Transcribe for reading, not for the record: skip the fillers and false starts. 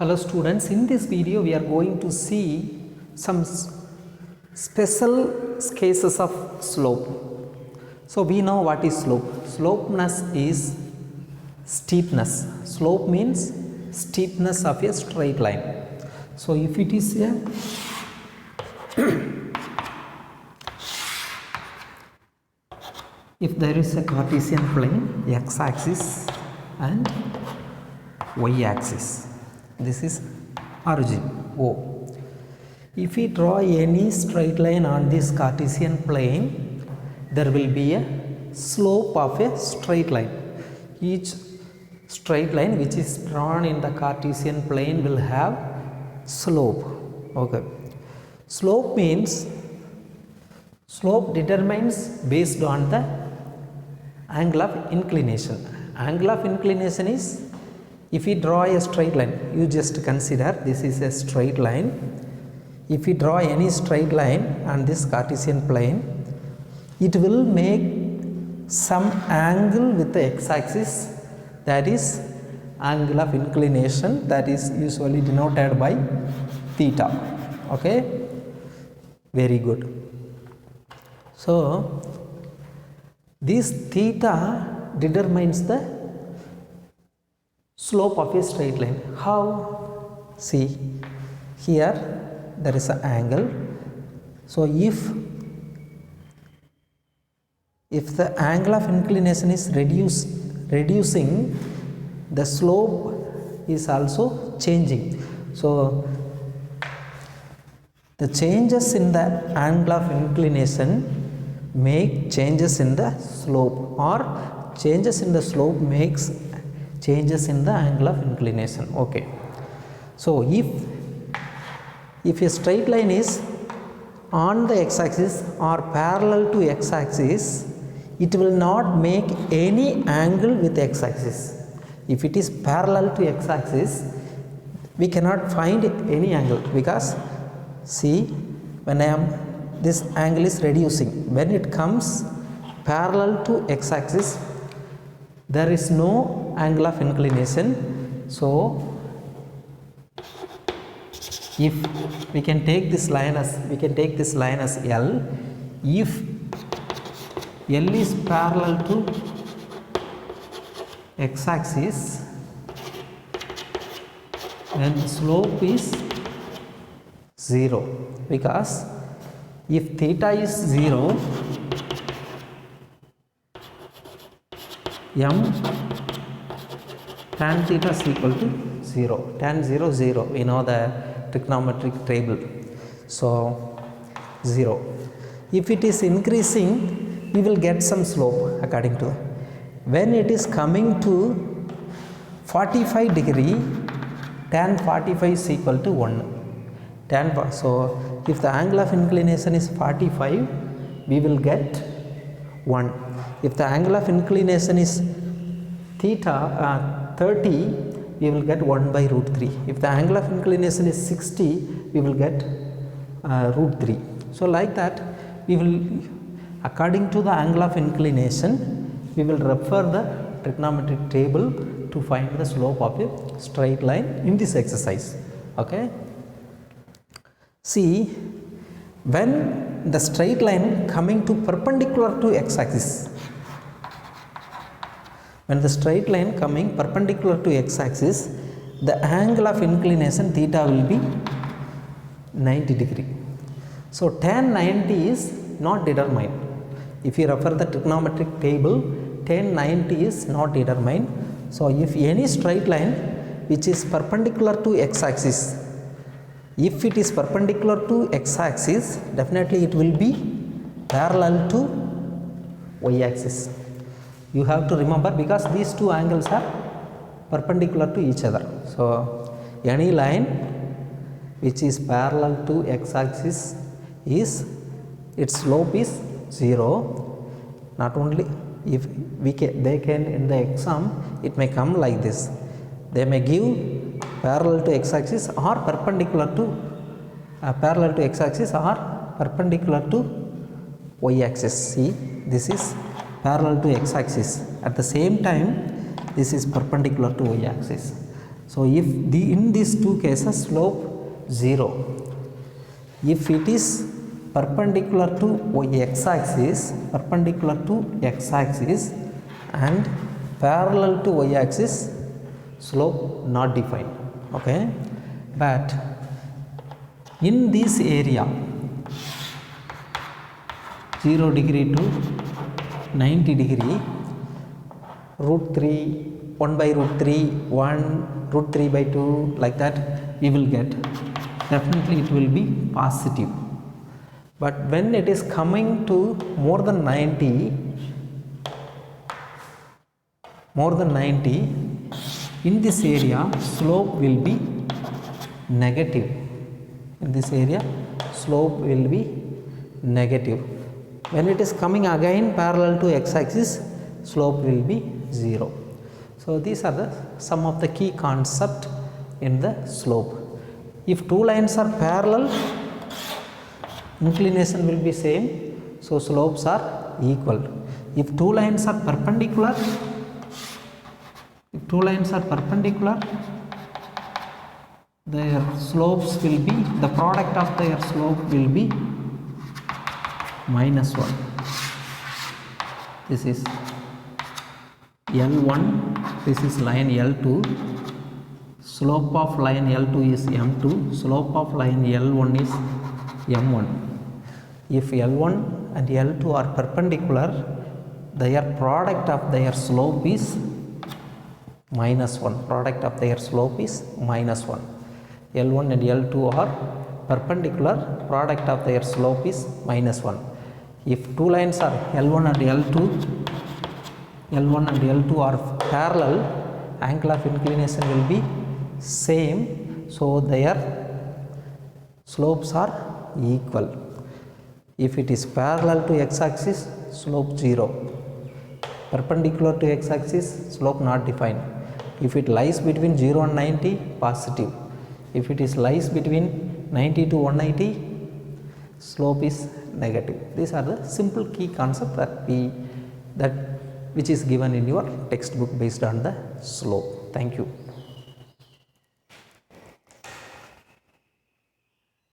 Hello students, in this video we are going to see some special cases of slope. So we know what is slope. Slopeness is steepness. Slope means steepness of a straight line. So if it is a if there is a Cartesian plane, x-axis and y-axis, this is origin O. If we draw any straight line on this Cartesian plane, there will be a slope of a straight line. Each straight line which is drawn in the Cartesian plane will have slope. Okay. Slope means slope determines based on the angle of inclination. Angle of inclination is, if we draw a straight line, you just consider this is a straight line. If we draw any straight line on this Cartesian plane, it will make some angle with the x-axis, that is angle of inclination, that is usually denoted by theta. Okay, very good. So this theta determines the slope of a straight line. How? See, here there is an angle. So if the angle of inclination is reducing, the slope is also changing. So the changes in the angle of inclination make changes in the slope, or changes in the slope makes changes in the angle of inclination. Okay. So if a straight line is on the x-axis or parallel to x-axis, it will not make any angle with x-axis. If it is parallel to x-axis, we cannot find any angle, because see, when this angle is reducing, when it comes parallel to x-axis, there is no angle of inclination. So if we can take this line as L, if L is parallel to x-axis, then slope is 0, because if theta is 0, m tan theta is equal to 0. Tan 0, 0. We know the trigonometric table. So 0. If it is increasing, we will get some slope according to. When it is coming to 45 degree, tan 45 is equal to 1. So if the angle of inclination is 45, we will get 1. If the angle of inclination is theta 30, we will get 1 by root 3. If the angle of inclination is 60, we will get root 3. So like that, we will, according to the angle of inclination, we will refer the trigonometric table to find the slope of a straight line in this exercise. Okay. See, when the straight line coming to perpendicular to x-axis, when the straight line coming perpendicular to x-axis, the angle of inclination theta will be 90 degree. So tan 90 is not determined. If you refer the trigonometric table, tan 90 is not determined. So if any straight line which is perpendicular to x-axis, if it is perpendicular to x-axis, definitely it will be parallel to y-axis. You have to remember, because these two angles are perpendicular to each other. So any line which is parallel to x-axis is, its slope is 0. Not only, if they can, in the exam it may come like this, they may give parallel to x-axis or perpendicular to x-axis or perpendicular to y-axis. See, this is parallel to x-axis, at the same time this is perpendicular to y-axis. So if in these two cases slope 0. If it is perpendicular to x-axis and parallel to y-axis, slope not defined. Okay, but in this area 0 degree to 90 degree, root 3, 1 by root 3, 1, root 3 by 2, like that we will get. Definitely it will be positive. But when it is coming to more than 90, in this area slope will be negative. In this area slope will be negative. When it is coming again parallel to x-axis, slope will be 0. So these are some of the key concept in the slope. If two lines are parallel, inclination will be same, so slopes are equal. If two lines are perpendicular, their slopes will be, the product of their slope will be -1. This is L1, this is line L2, slope of line L2 is M2, slope of line L1 is M1. If L1 and L2 are perpendicular, their product of their slope is -1. Product of their slope is -1. L1 and L2 are perpendicular, product of their slope is -1. If two lines are L1 and L2 are parallel, angle of inclination will be same, so their slopes are equal. If it is parallel to x-axis, slope 0. Perpendicular to x-axis, slope not defined. If it lies between 0 and 90, positive. If it is lies between 90 to 180, slope is negative. These are the simple key concept which is given in your textbook based on the slope. Thank you.